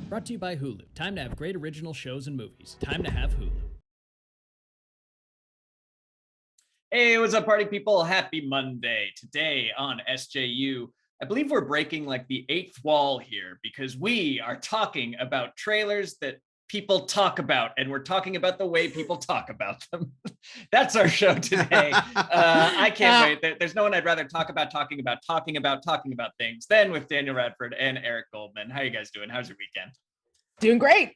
Brought to you by Hulu. Time to have great original shows and movies. Time to have Hulu. Hey, what's up, party people? Happy Monday. Today on SJU, I believe we're breaking like the eighth wall here because we are talking about trailers that people talk about, and we're talking about the way people talk about them. That's our show today. I can't wait. There's no one I'd rather talking about things than with Danielle Radford and Eric Goldman. How you guys doing? How's your weekend? Doing great.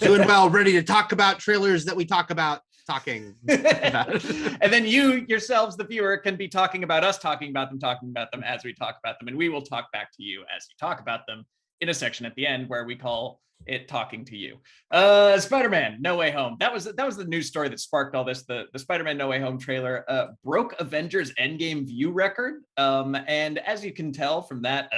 Doing well, ready to talk about trailers that we talk about talking about. And then you yourselves, the viewer, can be talking about us talking about them as we talk about them. And we will talk back to you as you talk about them in a section at the end where we call it talking to you. Spider-Man No Way Home. That was the news story that sparked all this. The Spider-Man No Way Home trailer broke Avengers Endgame view record. And as you can tell from that,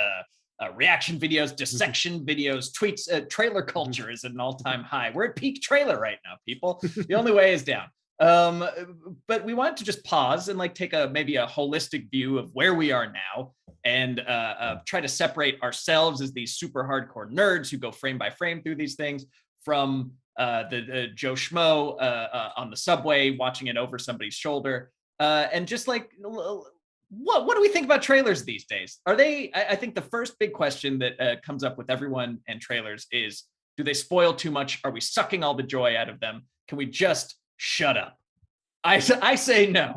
reaction videos, dissection videos, tweets, trailer culture is at an all-time high. We're at peak trailer right now, people. The only way is down. But we wanted to just pause and like take maybe a holistic view of where we are now and try to separate ourselves as these super hardcore nerds who go frame by frame through these things from the Joe Schmo on the subway watching it over somebody's shoulder, and just like what do we think about trailers these days? Are they? I think the first big question that comes up with everyone and trailers is: do they spoil too much? Are we sucking all the joy out of them? Can we just shut up? I say no.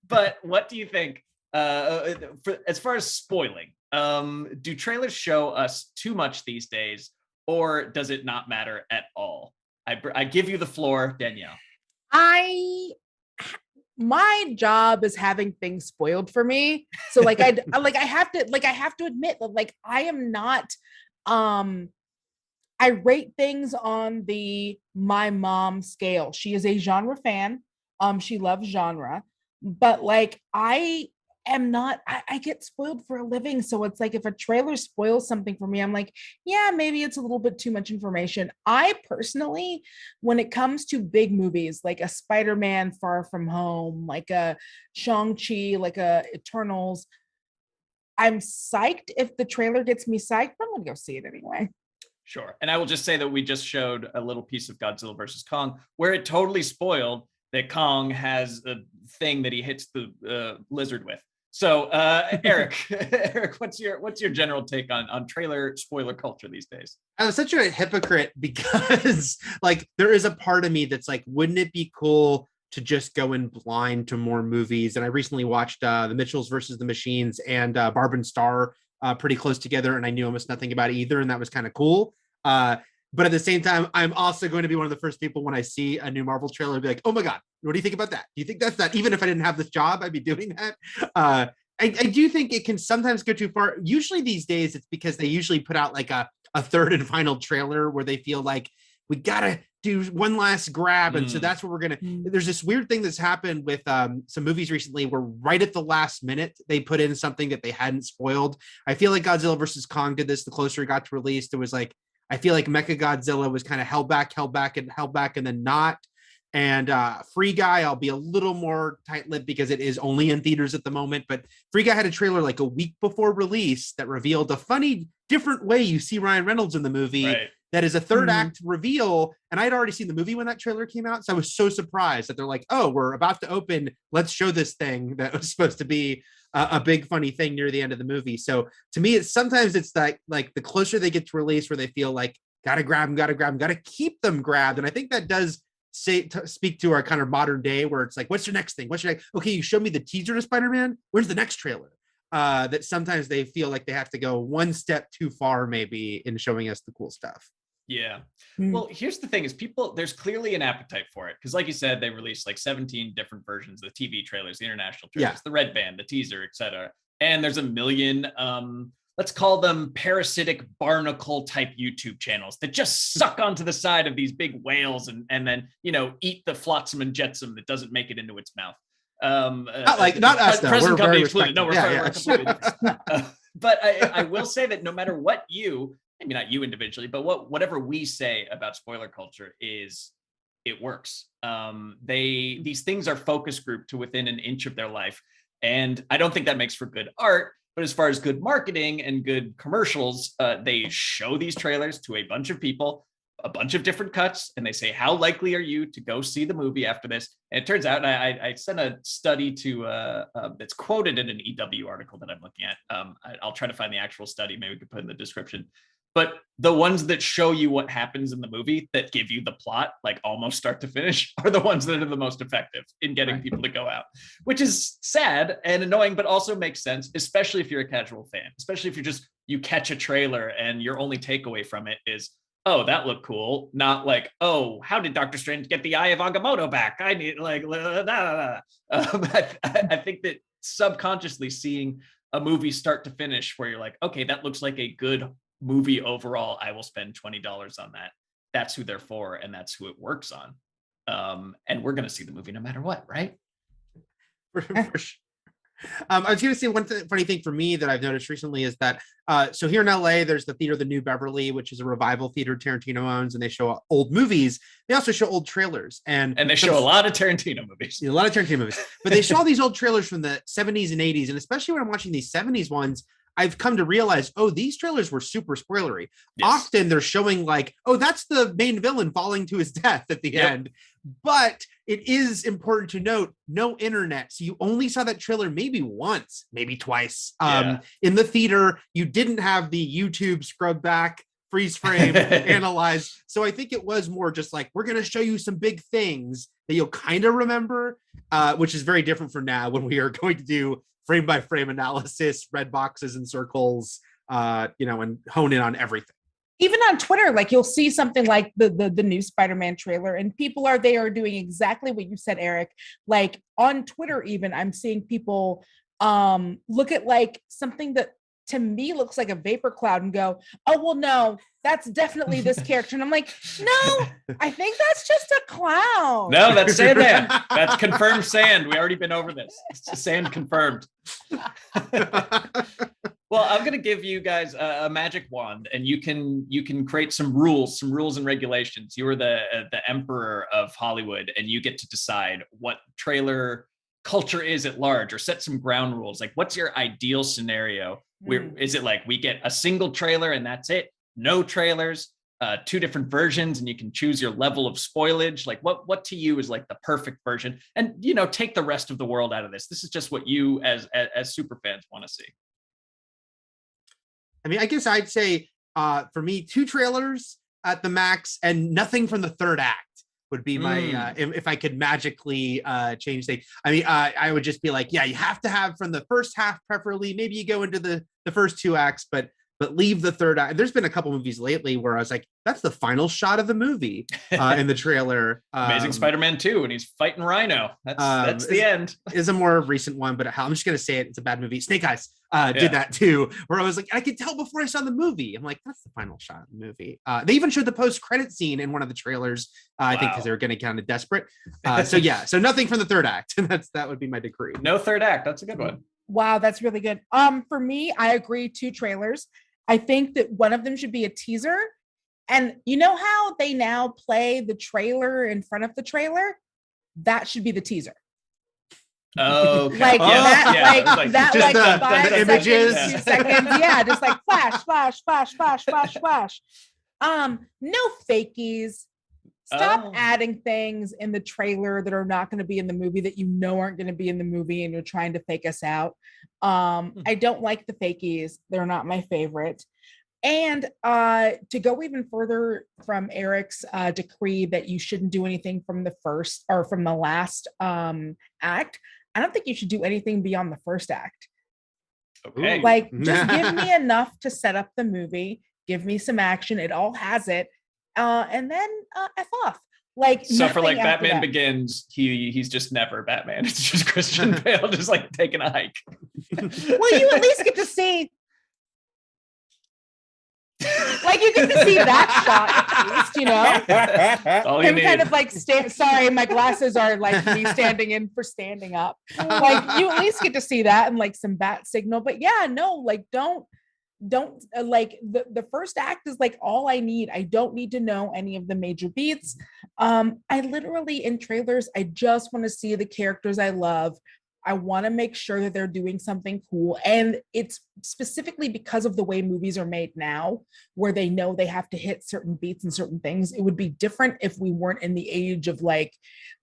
but what do you think? As far as spoiling, do trailers show us too much these days, or does it not matter at all? I give you the floor, Danielle. My job is having things spoiled for me. So like I have to admit that like I am not I rate things on the my mom scale. She is a genre fan. She loves genre, but like I am not, I get spoiled for a living. So it's like if a trailer spoils something for me, I'm like, yeah, maybe it's a little bit too much information. I personally, when it comes to big movies, like a Spider-Man Far From Home, like a Shang-Chi, like a Eternals, I'm psyched if the trailer gets me psyched, but I'm gonna go see it anyway. Sure. And I will just say that we just showed a little piece of Godzilla versus Kong where it totally spoiled that Kong has a thing that he hits the lizard with. So Eric, what's your general take on trailer spoiler culture these days? I'm such a hypocrite because like there is a part of me that's like, wouldn't it be cool to just go in blind to more movies? And I recently watched The Mitchells versus the Machines and Barb and Star pretty close together, and I knew almost nothing about either, and that was kind of cool. But at the same time, I'm also going to be one of the first people when I see a new Marvel trailer be like, oh my God, what do you think about that? Do you think that's that? Even if I didn't have this job, I'd be doing that. I do think it can sometimes go too far. Usually these days, it's because they usually put out like a third and final trailer where they feel like we got to do one last grab. And so that's what we're going to, there's this weird thing that's happened with some movies recently where right at the last minute, they put in something that they hadn't spoiled. I feel like Godzilla versus Kong did this the closer it got to release. It was like, I feel like Mechagodzilla was kind of held back and then not. And Free Guy, I'll be a little more tight-lipped because it is only in theaters at the moment. But Free Guy had a trailer like a week before release that revealed a funny, different way you see Ryan Reynolds in the movie. Right. That is a third act reveal. And I'd already seen the movie when that trailer came out. So I was so surprised that they're like, oh, we're about to open. Let's show this thing that was supposed to be a big funny thing near the end of the movie. So to me, sometimes it's like the closer they get to release where they feel like, gotta grab them, gotta keep them grabbed. And I think that does speak to our kind of modern day where it's like, what's your next thing? Okay, you showed me the teaser to Spider-Man. Where's the next trailer? That sometimes they feel like they have to go one step too far maybe in showing us the cool stuff. Yeah. Well, here's the thing is there's clearly an appetite for it. Because like you said, they released like 17 different versions, the TV trailers, the international trailers, the red band, the teaser, etc. And there's a million, let's call them parasitic barnacle type YouTube channels that just suck onto the side of these big whales and then, eat the flotsam and jetsam that doesn't make it into its mouth. Not us, though. Present We're company very excluded. No, we're completely different. But I will say that no matter what maybe not you individually, but whatever we say about spoiler culture it works. These things are focus grouped to within an inch of their life. And I don't think that makes for good art. But as far as good marketing and good commercials, they show these trailers to a bunch of people, a bunch of different cuts, and they say, how likely are you to go see the movie after this? And it turns out, and I sent a study to that's quoted in an EW article that I'm looking at. I'll try to find the actual study. Maybe we could put it in the description. But the ones that show you what happens in the movie, that give you the plot, like almost start to finish, are the ones that are the most effective in getting people to go out, which is sad and annoying, but also makes sense, especially if you're a casual fan, especially if you catch a trailer and your only takeaway from it is, oh, that looked cool. Not like, oh, how did Doctor Strange get the Eye of Agamotto back? I need like, I think that subconsciously seeing a movie start to finish where you're like, okay, that looks like a good movie overall, I will spend $20 on that. That's who they're for, and that's who it works on. And we're going to see the movie no matter what, right? For sure. I was going to say one funny thing for me that I've noticed recently is that so here in LA, there's the Theater of the New Beverly, which is a revival theater Tarantino owns, and they show old movies. They also show old trailers, and they show a lot of Tarantino movies. A lot of Tarantino movies, but they show all these old trailers from the 70s and 80s, and especially when I'm watching these 70s ones, I've come to realize, oh, these trailers were super spoilery. Yes. Often they're showing like, oh, that's the main villain falling to his death at the end. But it is important to note, no internet. So you only saw that trailer maybe once, maybe twice. In the theater, you didn't have the YouTube scrub back, freeze frame, analyze. So I think it was more just like, we're going to show you some big things that you'll kind of remember, which is very different from now when we are going to do frame by frame analysis, red boxes and circles, and hone in on everything. Even on Twitter, like you'll see something like the new Spider-Man trailer, and people are doing exactly what you said, Eric. Like on Twitter, even I'm seeing people look at like something that to me looks like a vapor cloud and go, oh, well, no, that's definitely this character. And I'm like, no, I think that's just a clown. No, that's Sandman. That's confirmed sand. We already been over this. It's sand confirmed. Well, I'm going to give you guys a magic wand, and you can create some rules and regulations. You are the emperor of Hollywood, and you get to decide what trailer culture is at large, or set some ground rules. Like, what's your ideal scenario? Where is it like we get a single trailer and that's it? No trailers, two different versions, and you can choose your level of spoilage. Like what to you is like the perfect version? And take the rest of the world out of this. This is just what you as super fans want to see. I mean, I guess I'd say for me, 2 trailers at the max, and nothing from the third act would be my if I could magically change things. I mean, I would just be like, yeah, you have to have from the first half, preferably. Maybe you go into the first 2 acts, but leave the third act. There's been a couple movies lately where I was like, that's the final shot of the movie in the trailer. Amazing Spider-Man 2, and he's fighting Rhino. That's the end. Is a more recent one, but I'm just gonna say it. It's a bad movie. Snake Eyes did that too, where I was like, I could tell before I saw the movie. I'm like, that's the final shot of the movie. They even showed the post-credit scene in one of the trailers. I think because they were getting kind of desperate. So nothing from the third act. That would be my decree. No third act. That's a good one. Wow, that's really good. For me, I agree. 2 trailers. I think that one of them should be a teaser. And you know how they now play the trailer in front of the trailer? That should be the teaser. Oh, okay. Like the 5 images. seconds, 2 seconds. Yeah, just like flash. No fakies. Stop adding things in the trailer that are not going to be in the movie that aren't going to be in the movie, and you're trying to fake us out. I don't like the fakies. They're not my favorite. And to go even further from Eric's decree that you shouldn't do anything from the first or from the last act, I don't think you should do anything beyond the first act. Okay. Like, just give me enough to set up the movie. Give me some action. It all has it. And then F off. Like, so for like Batman Begins, he's just never Batman. It's just Christian Bale just like taking a hike. Well, you at least get to see, like, you get to see that shot at least, All you him need. kind of like sorry, my glasses are like me standing in for standing up. Like, you at least get to see that and like some bat signal. But yeah, no, like don't like the first act is like all I need. I don't need to know any of the major beats. I literally in trailers, I just want to see the characters I love I want to make sure that they're doing something cool. And it's specifically because of the way movies are made now, where they know they have to hit certain beats and certain things. It would be different if we weren't in the age of like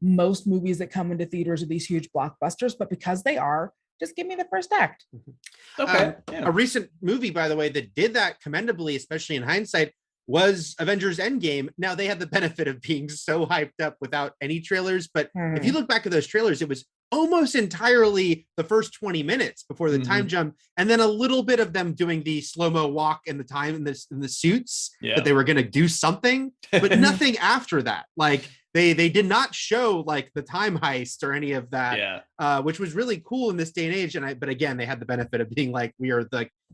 most movies that come into theaters are these huge blockbusters, but because they are, just give me the first act. Okay. A recent movie, by the way, that did that commendably, especially in hindsight, was Avengers Endgame. Now they had the benefit of being so hyped up without any trailers, but if you look back at those trailers, it was almost entirely the first 20 minutes before the time jump, and then a little bit of them doing the slow-mo walk in the time in the suits that they were going to do something, but nothing after that. Like they did not show like the time heist or any of that, which was really cool in this day and age. But again, they had the benefit of being like, we are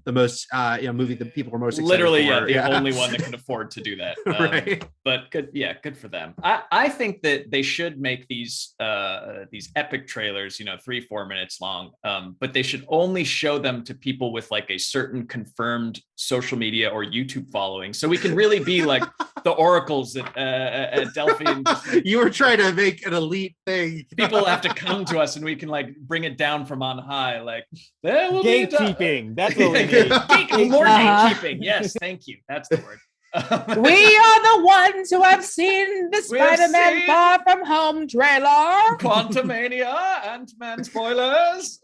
the most movie that people were most excited literally for. the only one that could afford to do that. Right. But good for them. I think that they should make these epic trailers 3-4 minutes long, but they should only show them to people with like a certain confirmed social media or YouTube following, so we can really be like the oracles at Delphi. And you were trying to make an elite thing. People have to come to us and we can like bring it down from on high. Like there will gatekeeping. That's what we need. More gatekeeping. Yes, thank you. That's the word. We are the ones who have seen the Spider-Man Far From Home trailer. Quantumania, Ant-Man spoilers.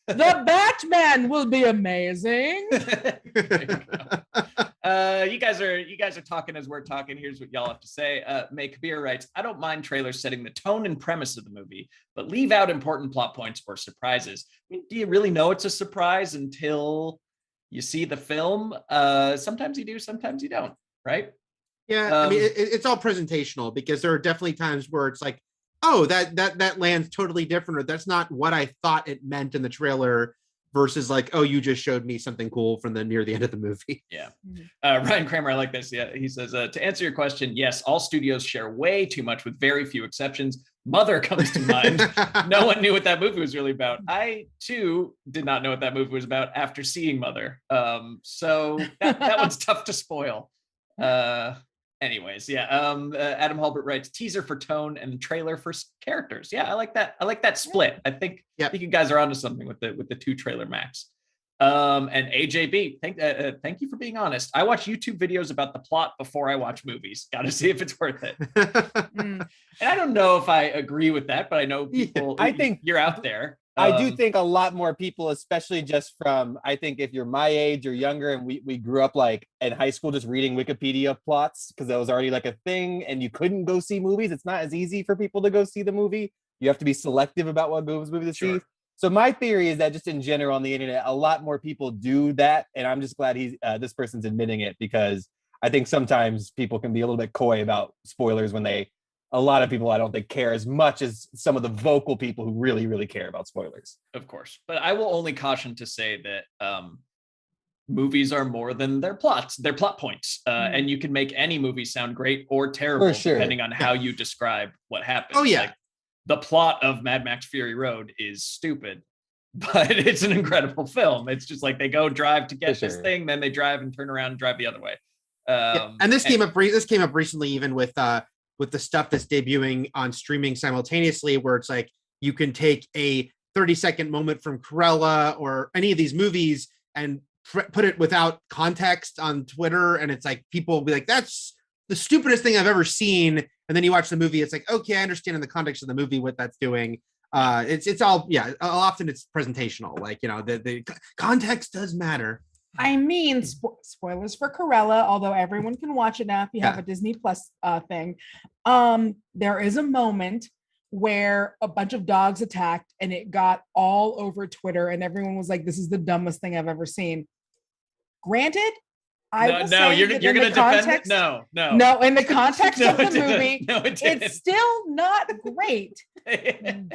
The Batman will be amazing. You guys are talking as we're talking. Here's what y'all have to say. Make Beer writes, I don't mind trailers setting the tone and premise of the movie, but leave out important plot points or surprises. I mean, do you really know it's a surprise until you see the film? Sometimes you do, sometimes you don't, right? Yeah, I mean, it's all presentational, because there are definitely times where it's like, oh, that lands totally different, or that's not what I thought it meant in the trailer, versus like, oh, you just showed me something cool from near the end of the movie. Yeah. Ryan Kramer, I like this. Yeah, he says, to answer your question, yes, all studios share way too much with very few exceptions. Mother comes to mind. No one knew what that movie was really about. I, too, did not know what that movie was about after seeing Mother. So that one's tough to spoil. Anyways, Adam Hulbert writes, teaser for tone and trailer for characters. Yeah, I like that. I like that split. I think you guys are onto something with the 2 trailer max. And AJB, thank you for being honest. I watch YouTube videos about the plot before I watch movies. Got to see if it's worth it. And I don't know if I agree with that, but I know people. I think you're out there. I do think a lot more people, especially just from, I think if you're my age or younger, and we grew up like in high school just reading Wikipedia plots because that was already like a thing, and you couldn't go see movies. It's not as easy for people to go see the movie. You have to be selective about what movie to see. So my theory is that just in general on the internet, a lot more people do that, and I'm just glad this person's admitting it, because I think sometimes people can be a little bit coy about spoilers when a lot of people I don't think care as much as some of the vocal people who really, really care about spoilers. Of course. But I will only caution to say that movies are more than their plots, their plot points. And you can make any movie sound great or terrible, depending on how you describe what happens. Oh, yeah. Like, the plot of Mad Max Fury Road is stupid, but it's an incredible film. It's just like they go drive to get this thing, then they drive and turn around and drive the other way. And this came up recently, even with the stuff that's debuting on streaming simultaneously, where it's like you can take a 30-second moment from Cruella or any of these movies and put it without context on Twitter, and it's like people will be like, that's the stupidest thing I've ever seen. And then you watch the movie, it's like, okay, I understand in the context of the movie what that's doing. It's all, often it's presentational, like, the context does matter. I mean, spoilers for Cruella, although everyone can watch it now if you have a Disney Plus thing. There is a moment where a bunch of dogs attacked and it got all over Twitter, and everyone was like, this is the dumbest thing I've ever seen. Granted, you're going to defend it? No, in the context of the movie, it's still not great,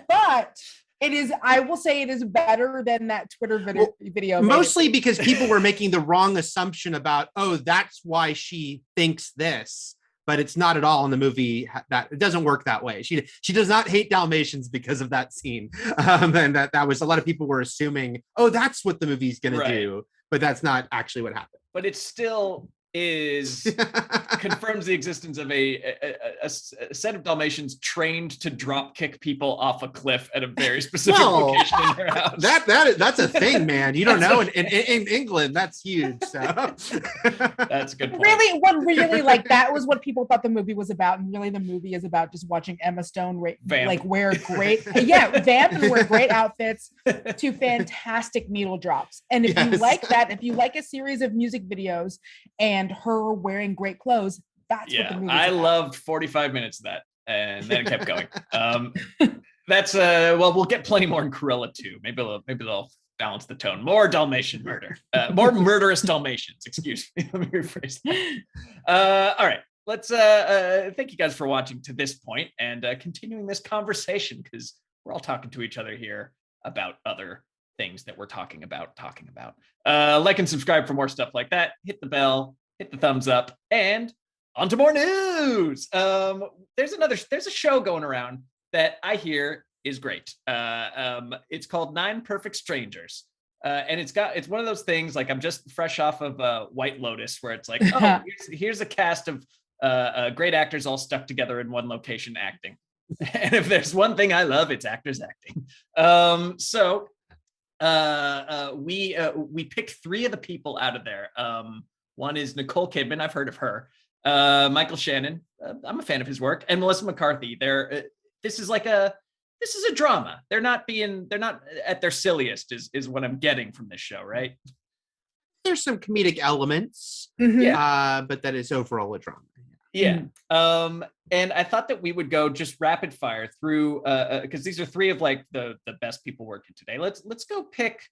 but it is, I will say it is better than that Twitter video. Mostly because people were making the wrong assumption about, oh, that's why she thinks this, but it's not at all in the movie. That it doesn't work that way. She does not hate Dalmatians because of that scene. And that was, a lot of people were assuming, oh, that's what the movie's going to do, but that's not actually what happened. But it's still is confirms the existence of a set of Dalmatians trained to drop kick people off a cliff at a very specific location in their house. That's a thing, man. You don't know. In England, that's huge. So that's a good point. Really, what really like that was what people thought the movie was about, and really the movie is about just watching Emma Stone like wear great, vamp and wear great outfits to fantastic needle drops. And if you like that, if you like a series of music videos and her wearing great clothes, that's what the movie is I about. loved 45 minutes of that, and then it kept going. That's well, we'll get plenty more in Cruella too. Maybe they'll balance the tone. More Dalmatian murder, more murderous Dalmatians. Excuse me. Let me rephrase that. All right, let's thank you guys for watching to this point and continuing this conversation, because we're all talking to each other here about other things that we're talking about. Like and subscribe for more stuff like that. Hit the bell, hit the thumbs up, and on to more news. There's a show going around that I hear is great. It's called 9 Perfect Strangers. And it's one of those things, like, I'm just fresh off of White Lotus, where it's like, oh, here's a cast of great actors all stuck together in one location acting. And if there's one thing I love, it's actors acting. So we picked 3 of the people out of there. One is Nicole Kidman. I've heard of her. Michael Shannon. I'm a fan of his work. And Melissa McCarthy. This is a drama. They're not at their silliest is what I'm getting from this show, right? There's some comedic elements, but that is overall a drama. Yeah. And I thought that we would go just rapid fire through because these are 3 of like the best people working today. Let's go pick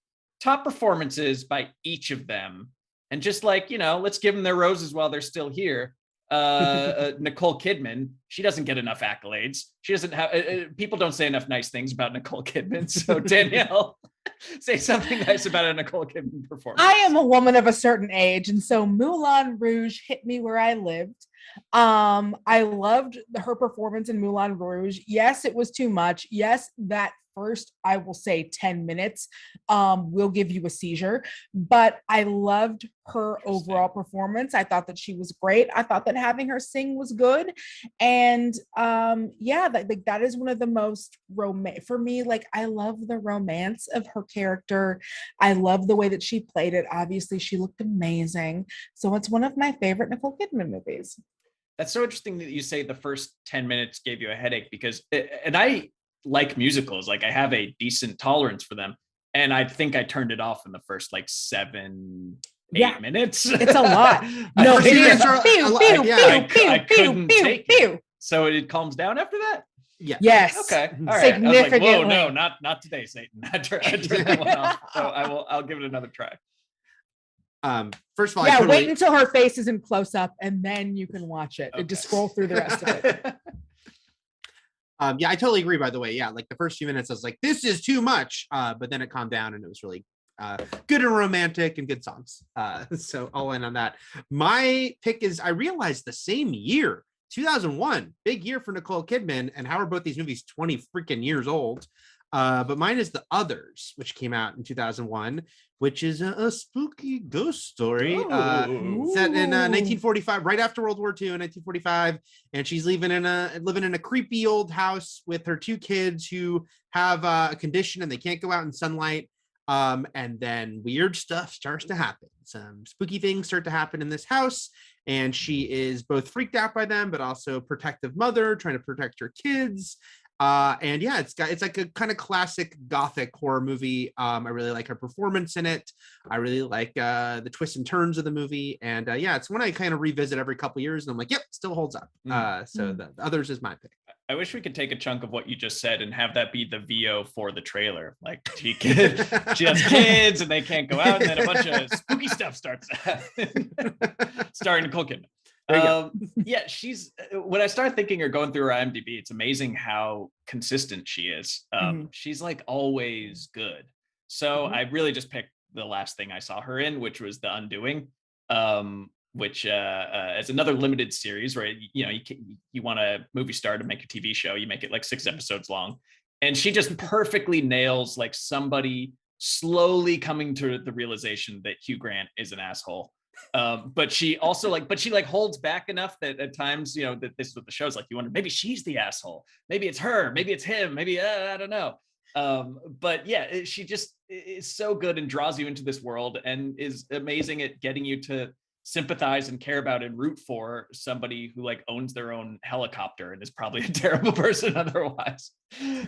top performances by each of them, and just like, let's give them their roses while they're still here. Nicole Kidman, she doesn't get enough accolades. She doesn't have people don't say enough nice things about Nicole Kidman. So Danielle, say something nice about a Nicole Kidman performance. I am a woman of a certain age, and so Moulin Rouge hit me where I lived. I loved her performance in Moulin Rouge. Yes, it was too much. Yes, that first, I will say 10 minutes will give you a seizure, but I loved her overall performance. I thought that she was great. I thought that having her sing was good. And that is one of the most for me, like, I love the romance of her character. I love the way that she played it. Obviously, she looked amazing. So it's one of my favorite Nicole Kidman movies. That's so interesting that you say the first 10 minutes gave you a headache, because and I like musicals. Like, I have a decent tolerance for them, and I think I turned it off in the first like 7-8 minutes. It's a lot. No, it is. I couldn't take it. So it calms down after that. Yeah. Yes. Okay. All right. Significantly. I was like, whoa, no, not today, Satan. I turned that one off. So I'll give it another try. First of all, wait until her face is in close up, and then you can watch it. Okay. Just scroll through the rest of it. I totally agree, by the way. Yeah, like the first few minutes, I was like, this is too much. But then it calmed down, and it was really good and romantic and good songs. So I'll end on that. My pick is, I realized the same year, 2001, big year for Nicole Kidman, and how are both these movies 20 freaking years old? But mine is The Others, which came out in 2001, which is a spooky ghost story set in 1945, right after World War II in 1945. And she's living in a creepy old house with her 2 kids who have a condition and they can't go out in sunlight. And then weird stuff starts to happen. Some spooky things start to happen in this house. And she is both freaked out by them, but also protective mother, trying to protect her kids. And yeah, it's like a kind of classic gothic horror movie. I really like her performance in it. I really like the twists and turns of the movie. And it's one I kind of revisit every couple years, and I'm like, yep, still holds up. So The Others is my pick. I wish we could take a chunk of what you just said and have that be the VO for the trailer. Like, she has kids and they can't go out, and then a bunch of spooky stuff starts starring Nicole Kidman. She's, when I start thinking or going through her IMDb, it's amazing how consistent she is. She's like always good. So I really just picked the last thing I saw her in, which was The Undoing, which is another limited series where you want a movie star to make a TV show, you make it like 6 episodes long, and she just perfectly nails like somebody slowly coming to the realization that Hugh Grant is an asshole. But she also holds back enough that at times, that this is what the show's like. You wonder, maybe she's the asshole, maybe it's her, maybe it's him, maybe I don't know. But yeah, she just is so good and draws you into this world and is amazing at getting you to sympathize and care about and root for somebody who like owns their own helicopter and is probably a terrible person otherwise.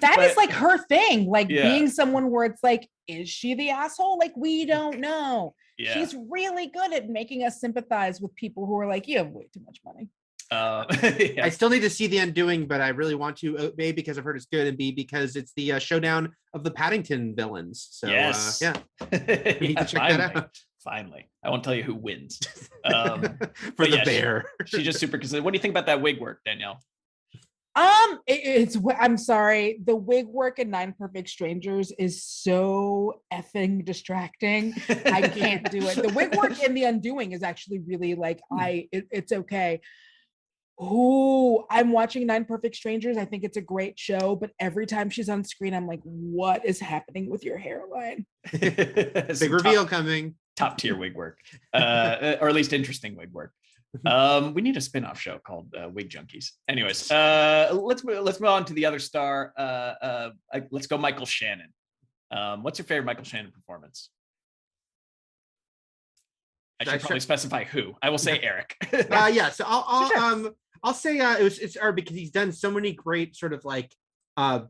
That is like her thing, like being Yeah. someone where it's like, is she the asshole? Like, we don't know. Yeah. She's really good at making us sympathize with people who are like, you have way too much money. Yeah. I still need to see The Undoing, but I really want to, A, because I've heard it's good, and B, because it's the showdown of the Paddington villains. So Yes. yeah, we need to check that out. Finally, I won't tell you who wins. For the bear. She's just super consistent. What do you think about that wig work, Danielle? I'm sorry, the wig work in Nine Perfect Strangers is so effing distracting. I can't do it. The wig work in The Undoing is actually really like it's okay. Oh, I'm watching Nine Perfect Strangers. I think it's a great show, but every time she's on screen, I'm like, what is happening with your hairline? Big reveal coming. Top tier wig work, or at least interesting wig work. We need a spin-off show called Wig Junkies. Anyways, let's move on to the other star. Let's go Michael Shannon. What's your favorite Michael Shannon performance? I should probably specify who. I will say Eric. Yeah, so I'll say it's because he's done so many great sort of like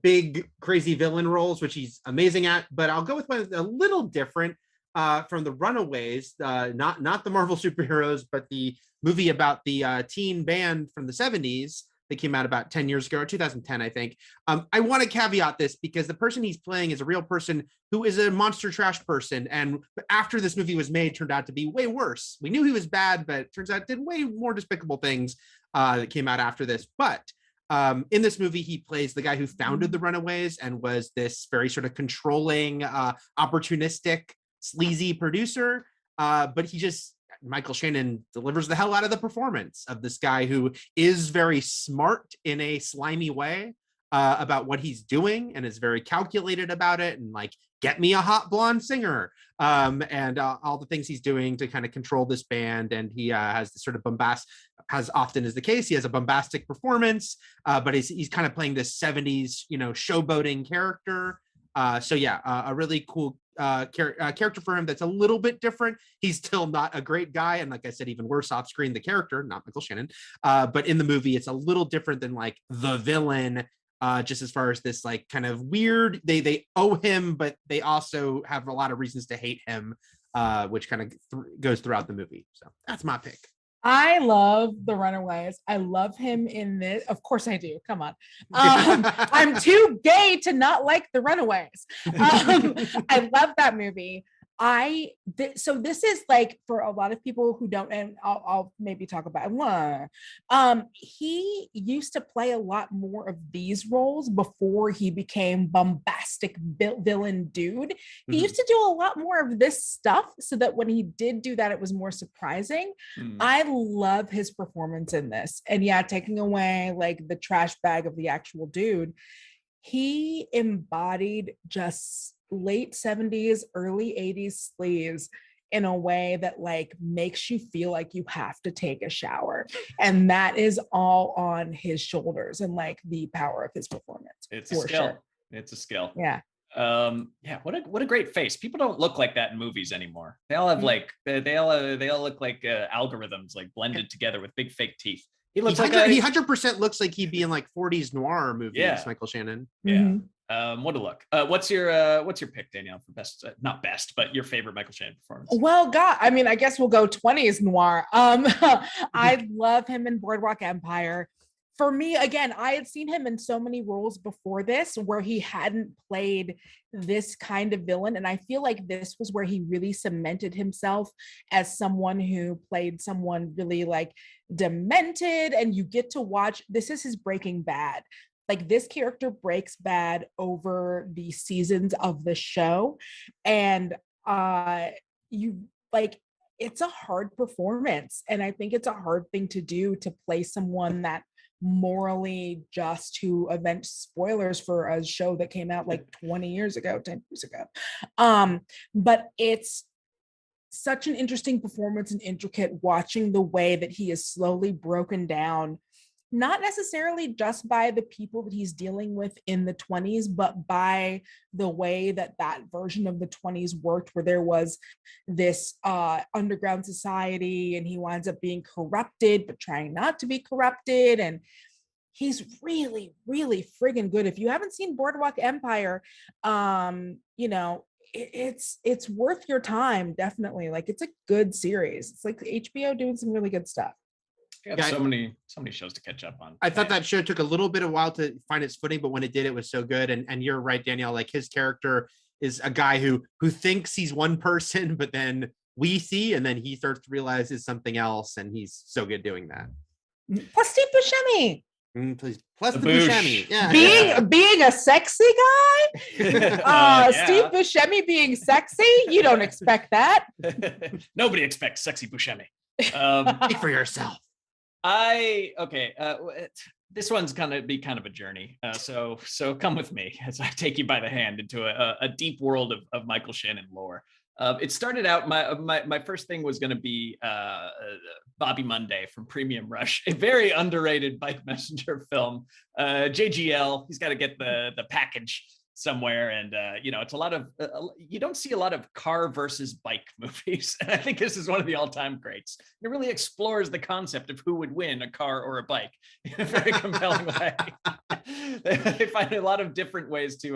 big crazy villain roles, which he's amazing at. But I'll go with one a little different from the Runaways, not the Marvel superheroes, but the movie about the teen band from the 70s that came out about 10 years ago, or 2010, I think. I want to caveat this because the person he's playing is a real person who is a monster trash person. And after this movie was made, turned out to be way worse. We knew he was bad, but it turns out did way more despicable things that came out after this. But in this movie, he plays the guy who founded the Runaways and was this very sort of controlling, opportunistic, sleazy producer. But Michael Shannon delivers the hell out of the performance of this guy who is very smart in a slimy way about what he's doing and is very calculated about it and like, get me a hot blonde singer and all the things he's doing to kind of control this band. And he has this sort of as often is the case, he has a bombastic performance, but he's kind of playing this 70s, showboating character. So yeah, a really cool character for him that's a little bit different. He's still not a great guy, and like I said, even worse off screen, the character, not Michael Shannon, but in the movie it's a little different than like the villain, just as far as this like kind of weird, they owe him, but they also have a lot of reasons to hate him, which kind of goes throughout the movie. So that's my pick. I love the Runaways. I love him in this. Of course I do. Come on. I'm too gay to not like the Runaways. I love that movie. So this is like for a lot of people who don't, and I'll maybe talk about he used to play a lot more of these roles before he became bombastic villain dude. He used to do a lot more of this stuff so that when he did do that, it was more surprising. I love his performance in this. And yeah, taking away like the trash bag of the actual dude, he embodied just late 70s, early 80s sleaze in a way that like makes you feel like you have to take a shower. And that is all on his shoulders and like the power of his performance. It's a skill. Sure. It's a skill. Yeah. What a great face. People don't look like that in movies anymore. They all have like they all look like algorithms like blended together with big fake teeth. He looks like he 100% looks like he'd be in like 40s noir movies. Yeah. Michael Shannon. Yeah. What a look. What's your pick, Danielle, for best, not best, but your favorite Michael Shannon performance? Well, God, I mean, I guess we'll go 20s noir. I love him in Boardwalk Empire. For me, again, I had seen him in so many roles before this where he hadn't played this kind of villain. And I feel like this was where he really cemented himself as someone who played someone really like demented. And you get to watch, this is his Breaking Bad. Like this character breaks bad over the seasons of the show. And you like, it's a hard performance. And I think it's a hard thing to do, to play someone that morally just, to avenge spoilers for a show that came out like 10 years ago. But it's such an interesting performance and intricate watching the way that he is slowly broken down, not necessarily just by the people that he's dealing with in the 20s, but by the way that that version of the 20s worked, where there was this underground society and he winds up being corrupted, but trying not to be corrupted. And he's really, really friggin' good. If you haven't seen Boardwalk Empire, you know, it's worth your time, definitely. Like, it's a good series. It's like HBO doing some really good stuff. Yeah, so many shows to catch up on. I thought that show took a little bit of a while to find its footing, but when it did, it was so good. And you're right, Danielle, like his character is a guy who thinks he's one person, but then we see, and then he starts to realize is something else. And he's so good doing that. Plus Steve Buscemi. Plus the Buscemi. Yeah. Being a sexy guy. Steve Buscemi being sexy. You don't expect that. Nobody expects sexy Buscemi. Speak for yourself. This one's gonna be kind of a journey. So come with me as I take you by the hand into a deep world of Michael Shannon lore. It started out, my first thing was going to be Bobby Monday from Premium Rush, a very underrated bike messenger film. JGL, he's got to get the package somewhere, and you know, it's a lot of you don't see a lot of car versus bike movies, and I think this is one of the all-time greats. It really explores the concept of who would win, a car or a bike, in a very compelling way. They find a lot of different ways to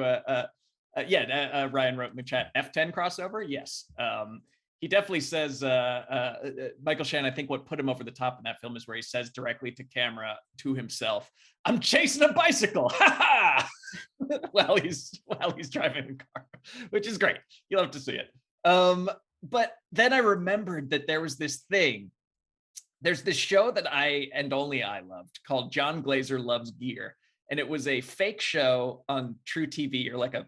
Ryan wrote in the chat, F10 crossover. Yes. He definitely says, Michael Shannon, I think what put him over the top in that film is where he says directly to camera, to himself, "I'm chasing a bicycle," while he's driving the car, which is great. You'll have to see it. But then I remembered that there was this thing. There's this show that I and only I loved called John Glazer Loves Gear. And it was a fake show on True TV, or like a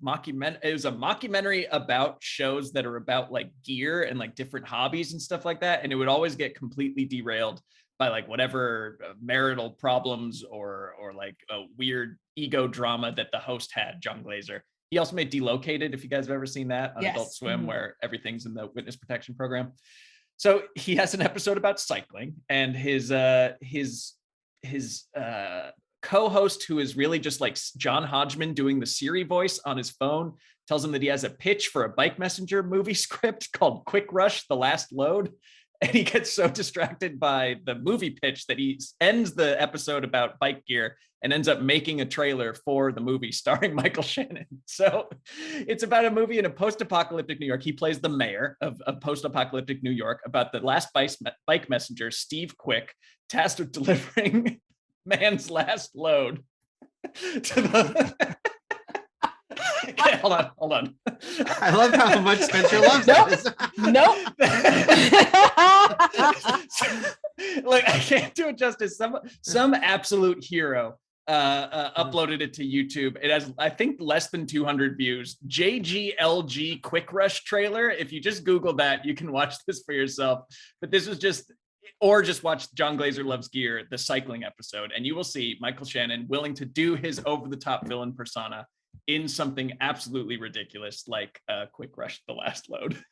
mockumentary. It was a mockumentary about shows that are about like gear and like different hobbies and stuff like that. And it would always get completely derailed by like whatever marital problems or like a weird ego drama that the host had, John Glazer. He also made Delocated, if you guys have ever seen that on Adult Swim, where everything's in the witness protection program. So he has an episode about cycling, and his co-host, who is really just like John Hodgman doing the Siri voice on his phone, tells him that he has a pitch for a bike messenger movie script called Quick Rush: The Last Load. And he gets so distracted by the movie pitch that he ends the episode about bike gear and ends up making a trailer for the movie starring Michael Shannon. So it's about a movie in a post-apocalyptic New York. He plays the mayor of post-apocalyptic New York, about the last bike messenger, Steve Quick, tasked with delivering man's last load to the okay, hold on. I love how much Spencer loves this. Nope. Like, I can't do it justice. Some absolute hero uploaded it to YouTube. It has, I think, less than 200 views. JGLG Quick Rush trailer. If you just Google that, you can watch this for yourself. But this was just, or just watch John Glazer Loves Gear, the cycling episode, and you will see Michael Shannon willing to do his over-the-top villain persona in something absolutely ridiculous like Quick Rush: The Last Load.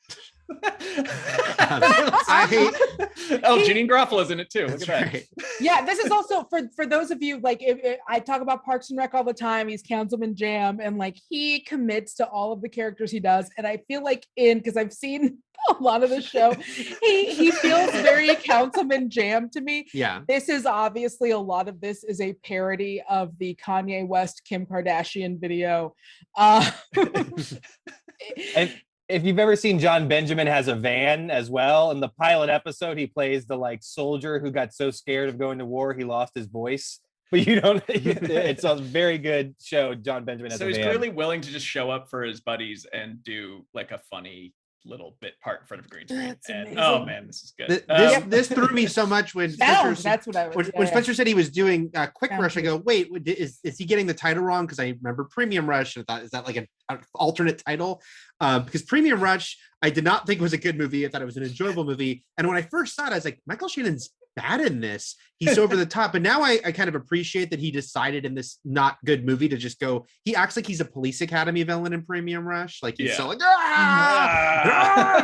Janine Garofalo's in it too. Look at that. Right. Yeah, this is also for those of you, like, if I talk about Parks and Rec all the time. He's Councilman Jam, and like he commits to all of the characters he does. And I feel like because I've seen a lot of the show, he feels very Councilman Jam to me. Yeah, this is obviously, a lot of this is a parody of the Kanye West Kim Kardashian video. And if you've ever seen John Benjamin Has a Van as well, in the pilot episode, he plays the like soldier who got so scared of going to war he lost his voice. But you don't. It's a very good show. John Benjamin Has a Van. So he's clearly willing to just show up for his buddies and do like a funny little bit part in front of a green screen. And oh man, this is good. This threw me so much when Spencer, that's what I was. When Spencer said he was doing Quick Rush, I go, wait, is he getting the title wrong? Because I remember Premium Rush, and I thought, is that like an alternate title? Because Premium Rush, I did not think was a good movie. I thought it was an enjoyable movie. And when I first saw it, I was like, Michael Shannon's bad in this. He's so over the top. But now I kind of appreciate that he decided in this not good movie to just go, he acts like he's a Police Academy villain in Premium Rush. Like he's so like,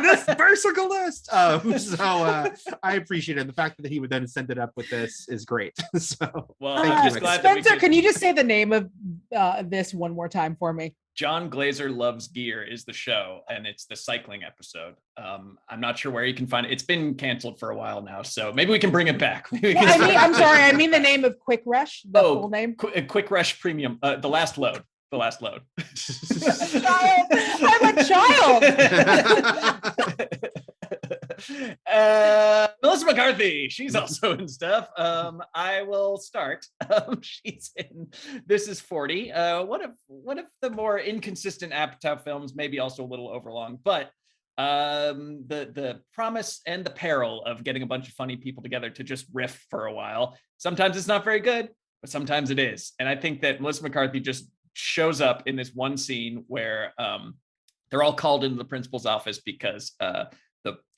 this bicyclist. I appreciate it. The fact that he would then send it up with this is great. So well, I'm just glad Spencer, that we can you just say the name of this one more time for me? John Glazer Loves Gear is the show, and it's the cycling episode. I'm not sure where you can find it. It's been canceled for a while now, so maybe we can bring it back. I'm sorry, I mean the name of Quick Rush, the full name. Quick Rush Premium, the last load. The last load. Child. I'm a child. Melissa McCarthy, she's also in stuff. I will start. She's in This Is 40. One of the more inconsistent Apatow films, maybe also a little overlong, but the promise and the peril of getting a bunch of funny people together to just riff for a while. Sometimes it's not very good, but sometimes it is. And I think that Melissa McCarthy just shows up in this one scene where they're all called into the principal's office because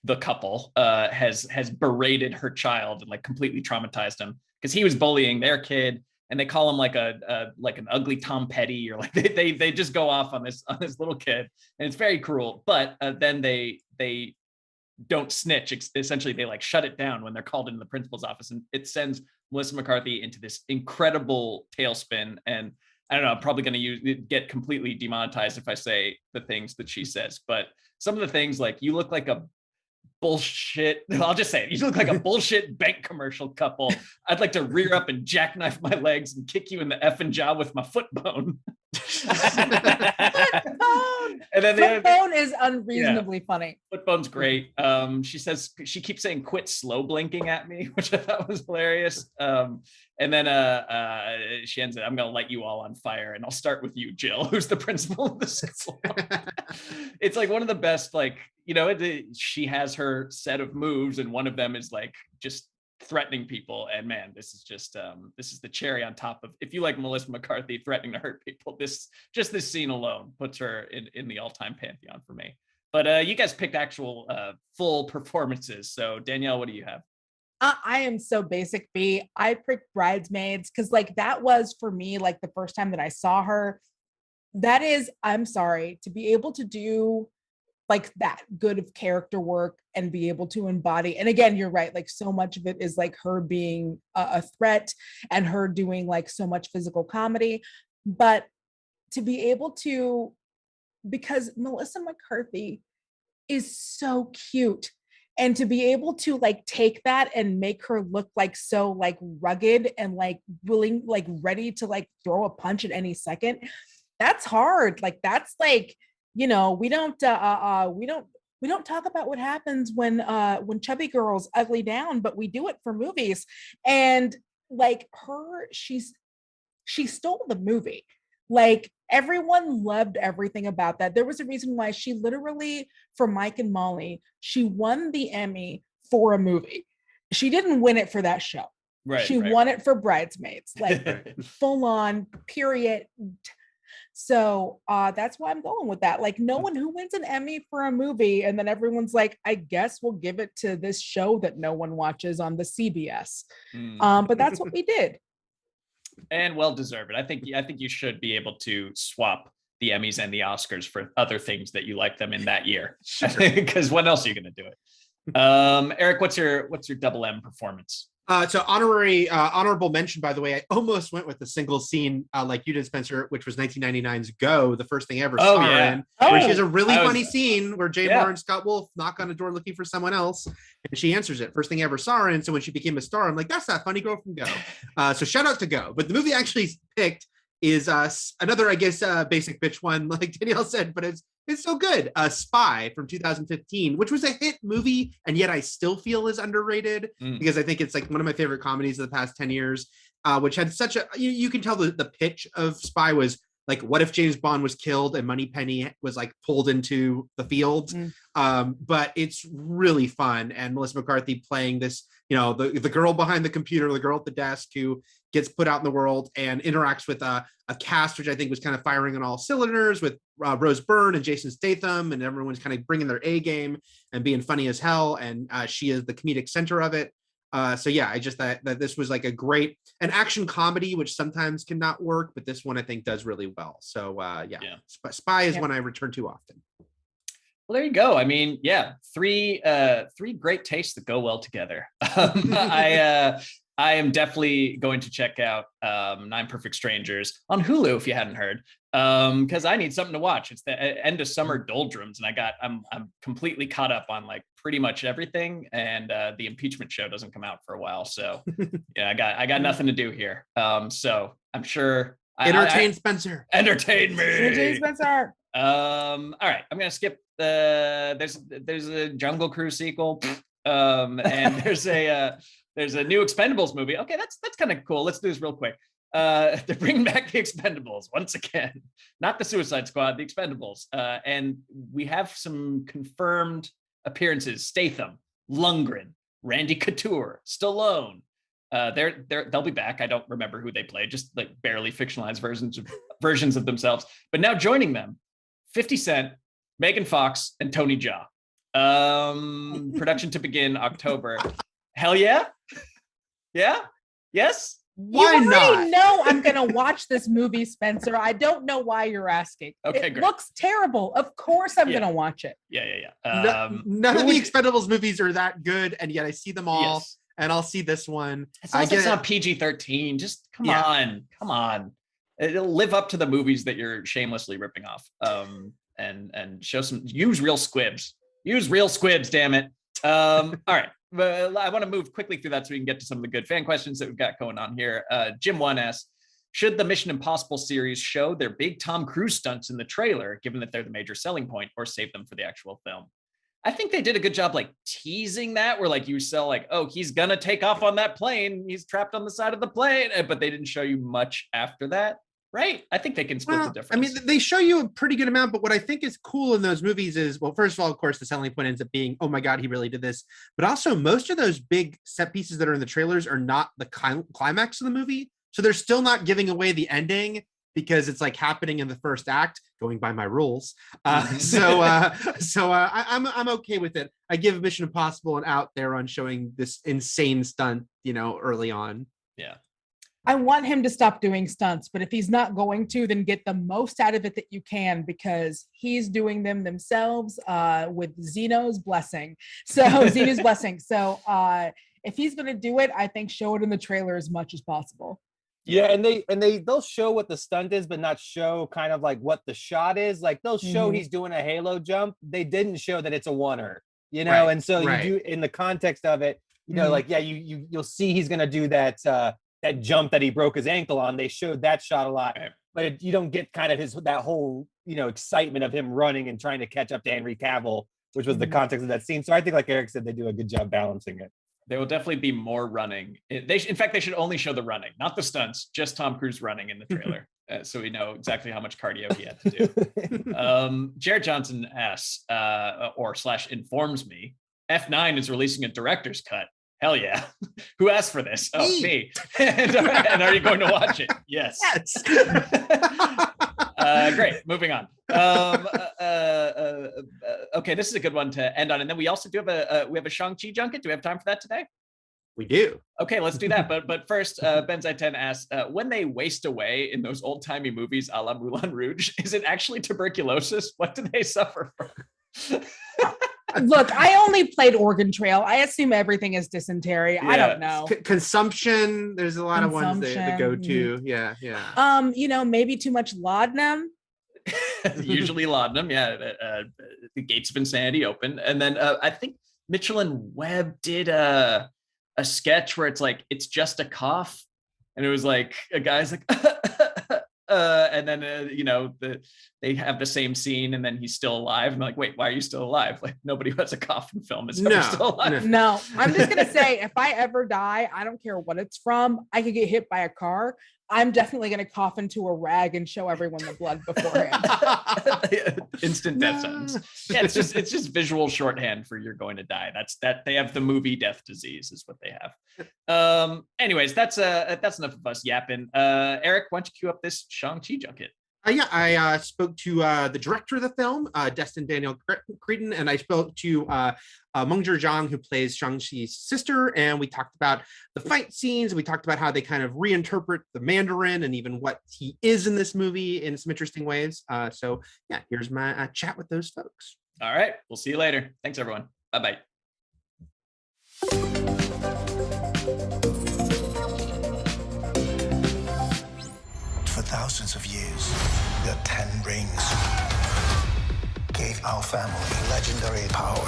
the couple has berated her child and like completely traumatized him because he was bullying their kid, and they call him like an ugly Tom Petty, or like they just go off on this little kid, and it's very cruel. But then they don't snitch. Essentially, they like shut it down when they're called into the principal's office, and it sends Melissa McCarthy into this incredible tailspin. And I don't know, I'm probably going to get completely demonetized if I say the things that she says, but some of the things like, you look like a bullshit, I'll just say it, you look like a bullshit bank commercial couple. I'd like to rear up and jackknife my legs and kick you in the effing jaw with my foot bone. And then foot bone is unreasonably funny. Foot bone's great. She says, she keeps saying quit slow blinking at me, which I thought was hilarious. And then she ends it, I'm gonna light you all on fire, and I'll start with you, Jill, who's the principal of the school. It's like one of the best, like, you know, she has her set of moves, and one of them is like just threatening people. And man, this is just this is the cherry on top of, if you like Melissa McCarthy threatening to hurt people, this scene alone puts her in the all-time pantheon for me. But you guys picked actual full performances, so Danielle, what do you have? I am so basic B. I picked Bridesmaids because like that was for me like the first time that I saw her. That is, I'm sorry, to be able to do like that good of character work and be able to embody. And again, you're right, like so much of it is like her being a threat and her doing like so much physical comedy. But to be able to, because Melissa McCarthy is so cute, and to be able to like take that and make her look like so like rugged and like willing, like ready to like throw a punch at any second, that's hard. Like that's like, you know, we don't talk about what happens when chubby girls ugly down, but we do it for movies. And like her, she stole the movie. Like everyone loved everything about that. There was a reason why she literally, for Mike and Molly, she won the Emmy for a movie. She didn't win it for that show. Right. She won it for Bridesmaids, like full on, period. So that's why I'm going with that. Like no one who wins an Emmy for a movie and then everyone's like, I guess we'll give it to this show that no one watches on the CBS. But that's what we did. And well deserved. I think you should be able to swap the Emmys and the Oscars for other things that you like them in that year. Because when else are you going to do it? Eric, what's your double M performance? So honorable mention, by the way, I almost went with a single scene like you did, Spencer, which was 1999's Go, the first thing I ever saw her in, where she has a really funny scene where Jay Moore and Scott Wolf knock on a door looking for someone else, and she answers it. First thing I ever saw her in. So when she became a star, I'm like, that's that funny girl from Go. So shout out to Go. But the movie I actually picked is another, I guess, basic bitch one, like Danielle said, but it's so good. Spy from 2015, which was a hit movie, and yet I still feel is underrated because I think it's like one of my favorite comedies of the past 10 years, which had such a, you can tell the pitch of Spy was like, what if James Bond was killed and Moneypenny was like pulled into the field? But it's really fun. And Melissa McCarthy playing this, you know, the girl behind the computer, the girl at the desk who gets put out in the world and interacts with a cast, which I think was kind of firing on all cylinders with Rose Byrne and Jason Statham, and everyone's kind of bringing their A game and being funny as hell. And she is the comedic center of it. So yeah, I just thought that this was like an action comedy, which sometimes cannot work, but this one I think does really well. So Spy is one I return to often. Well, there you go. I mean, yeah, three great tastes that go well together. I am definitely going to check out Nine Perfect Strangers on Hulu if you hadn't heard, because I need something to watch. It's the end of summer doldrums, and I'm completely caught up on like pretty much everything, and the impeachment show doesn't come out for a while, so yeah, I got nothing to do here. So I'm sure Entertain Spencer. Entertain me. Entertain Spencer. All right, I'm gonna skip there's a Jungle Cruise sequel, and there's a new Expendables movie. Okay, that's kind of cool. Let's do this real quick. They're bringing back the Expendables once again, not the Suicide Squad, the Expendables, and we have some confirmed appearances: Statham, Lundgren, Randy Couture, Stallone. They'll be back. I don't remember who they play, just like barely fictionalized versions of themselves. But now joining them, 50 Cent, Megan Fox, and Tony Jaa. Production to begin October. Hell yeah? Yeah? Yes? Why you not? already know I'm gonna watch this movie, Spencer. I don't know why you're asking. Okay, it great. looks terrible. Of course I'm gonna watch it. Yeah. None of the Expendables movies are that good, and yet I see them all. Yes. And I'll see this one. As long as it's not PG-13, just come on. It'll live up to the movies that you're shamelessly ripping off. And use real squibs. Use real squibs, damn it. All right. I want to move quickly through that so we can get to some of the good fan questions that we've got going on here. Jim 1 asks, should the Mission Impossible series show their big Tom Cruise stunts in the trailer, given that they're the major selling point, or save them for the actual film? I think they did a good job like teasing that, where like you sell like, oh, he's gonna take off on that plane, he's trapped on the side of the plane, but they didn't show you much after that, right? I think they can split the difference. I mean, they show you a pretty good amount, but what I think is cool in those movies is, well, first of all, of course, the selling point ends up being, oh my God, he really did this. But also most of those big set pieces that are in the trailers are not the climax of the movie. So they're still not giving away the ending, because it's like happening in the first act, going by my rules. So I'm okay with it. I give Mission Impossible an out there on showing this insane stunt, early on. Yeah. I want him to stop doing stunts, but if he's not going to, then get the most out of it that you can, because he's doing them themselves with Zeno's blessing. So Zeno's blessing. So if he's going to do it, I think show it in the trailer as much as possible. Yeah, and they'll show what the stunt is, but not show kind of like what the shot is. Like they'll show he's doing a halo jump. They didn't show that it's a oneer, Right, and so right. you do in the context of it, like you'll see he's gonna do that that jump that he broke his ankle on. They showed that shot a lot, right. But you don't get kind of that whole excitement of him running and trying to catch up to Henry Cavill, which was the context of that scene. So I think, like Eric said, they do a good job balancing it. There will definitely be more running. In fact, they should only show the running, not the stunts, just Tom Cruise running in the trailer. So we know exactly how much cardio he had to do. Jared Johnson asks, / informs me, F9 is releasing a director's cut. Hell yeah. Who asked for this? Oh, me. and are you going to watch it? Yes. Great. Moving on. Okay, this is a good one to end on. And then we also do have we have a Shang-Chi junket. Do we have time for that today? We do. Okay, let's do that. But first, Ben Zaiten asks, when they waste away in those old-timey movies a la Moulin Rouge, is it actually tuberculosis? What do they suffer from? Look, I only played Oregon Trail. I assume everything is dysentery. Yeah. I don't know. Consumption. There's a lot of ones that go to. Yeah. Maybe too much laudanum. Usually laudanum. Yeah. The gates of insanity open. And then I think Mitchell and Webb did a sketch where it's like, it's just a cough. And it was like, a guy's like, and then they have the same scene, and then he's still alive. And I'm like, wait, why are you still alive? Like, nobody who has a cough in film is ever still alive. No, I'm just gonna say, if I ever die, I don't care what it's from. I could get hit by a car. I'm definitely gonna cough into a rag and show everyone the blood beforehand. Instant death sentence. Yeah, it's just visual shorthand for you're going to die. That's that. They have the movie death disease is what they have. Anyways, that's enough of us yapping. Eric, why don't you cue up this Shang-Chi junket? Yeah, I spoke to the director of the film, Destin Danielle Creighton, and I spoke to Mengzhi Zhang, who plays Shang-Chi's sister, and we talked about the fight scenes. We talked about how they kind of reinterpret the Mandarin and even what he is in this movie in some interesting ways. So yeah, here's my chat with those folks. All right, we'll see you later. Thanks, everyone. Bye-bye. For thousands of years, the 10 rings gave our family legendary power.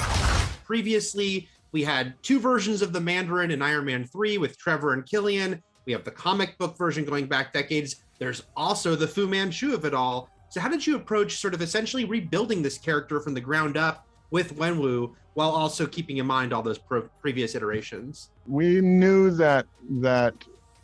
Previously, we had two versions of the Mandarin in Iron Man 3 with Trevor and Killian. We have the comic book version going back decades. There's also the Fu Manchu of it all. So how did you approach sort of essentially rebuilding this character from the ground up with Wenwu while also keeping in mind all those previous iterations? We knew that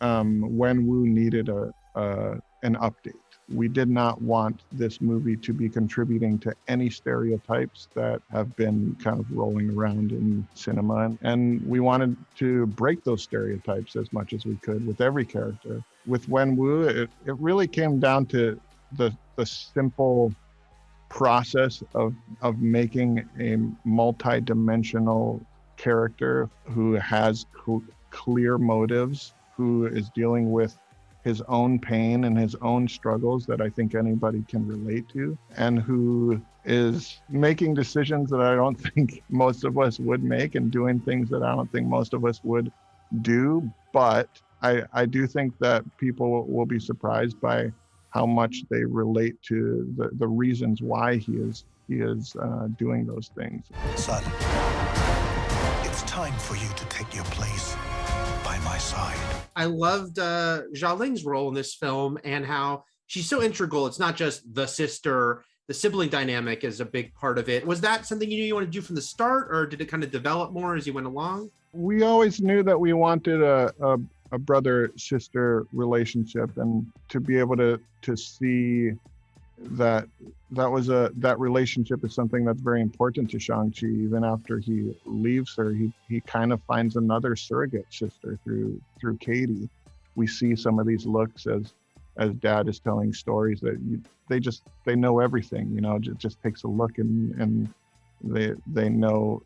Wenwu needed an update. We did not want this movie to be contributing to any stereotypes that have been kind of rolling around in cinema. And we wanted to break those stereotypes as much as we could with every character. With Wenwu, it really came down to the simple process of making a multi-dimensional character who has clear motives, who is dealing with his own pain and his own struggles that I think anybody can relate to, and who is making decisions that I don't think most of us would make and doing things that I don't think most of us would do. But I do think that people will be surprised by how much they relate to the reasons why he is doing those things. Son, it's time for you to take your place by my side. I loved Zhao Ling's role in this film and how she's so integral. It's not just the sister, the sibling dynamic is a big part of it. Was that something you knew you wanted to do from the start, or did it kind of develop more as you went along? We always knew that we wanted a brother-sister relationship, and to be able to see that relationship is something that's very important to Shang-Chi. Even after he leaves her, he kind of finds another surrogate sister through Katie. We see some of these looks as dad is telling stories that they know everything, you know. It just takes a look and they know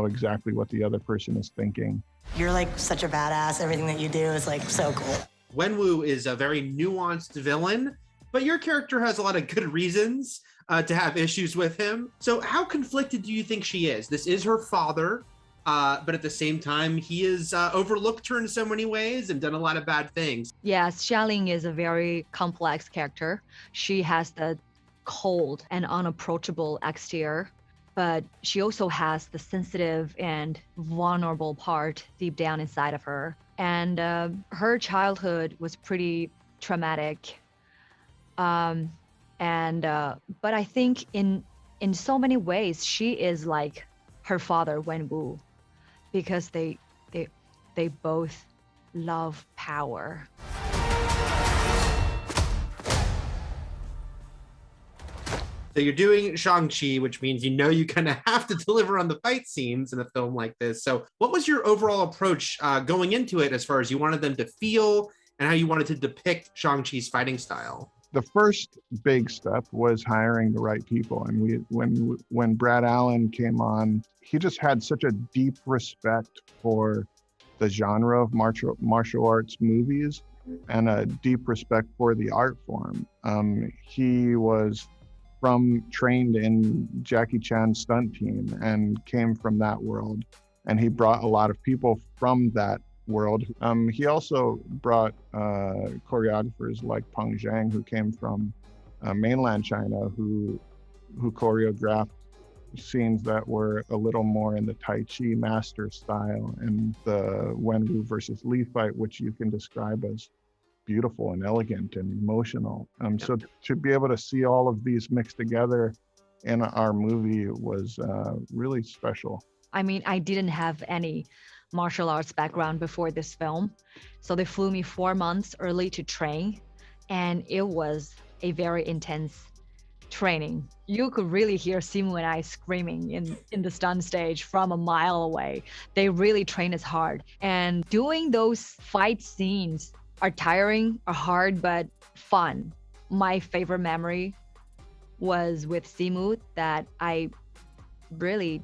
exactly what the other person is thinking. You're like such a badass. Everything that you do is like so cool. Wenwu is a very nuanced villain, but your character has a lot of good reasons to have issues with him. So how conflicted do you think she is? This is her father, but at the same time, he has overlooked her in so many ways and done a lot of bad things. Yes, Xialing is a very complex character. She has the cold and unapproachable exterior, but she also has the sensitive and vulnerable part deep down inside of her. And her childhood was pretty traumatic. But I think in so many ways, she is like her father, Wenwu, because they both love power. So you're doing Shang-Chi, which means you know you kind of have to deliver on the fight scenes in a film like this. So what was your overall approach going into it as far as you wanted them to feel and how you wanted to depict Shang-Chi's fighting style? The first big step was hiring the right people. And when Brad Allen came on, he just had such a deep respect for the genre of martial arts movies and a deep respect for the art form. He was trained in Jackie Chan's stunt team and came from that world. And he brought a lot of people from that world. He also brought choreographers like Peng Zhang, who came from mainland China, who choreographed scenes that were a little more in the Tai Chi master style, and the Wenwu versus Li fight, which you can describe as beautiful and elegant and emotional. So to be able to see all of these mixed together in our movie was really special. I mean, I didn't have any martial arts background before this film, so they flew me 4 months early to train, and it was a very intense training. You could really hear Simu and I screaming in the stunt stage from a mile away. They really train us hard, and doing those fight scenes are tiring, are hard, but fun. my favorite memory was with Simu, that I really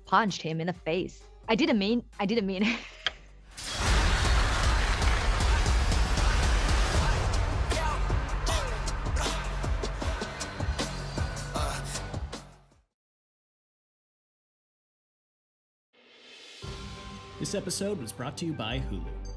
punched him in the face. I didn't mean it. This episode was brought to you by Hulu.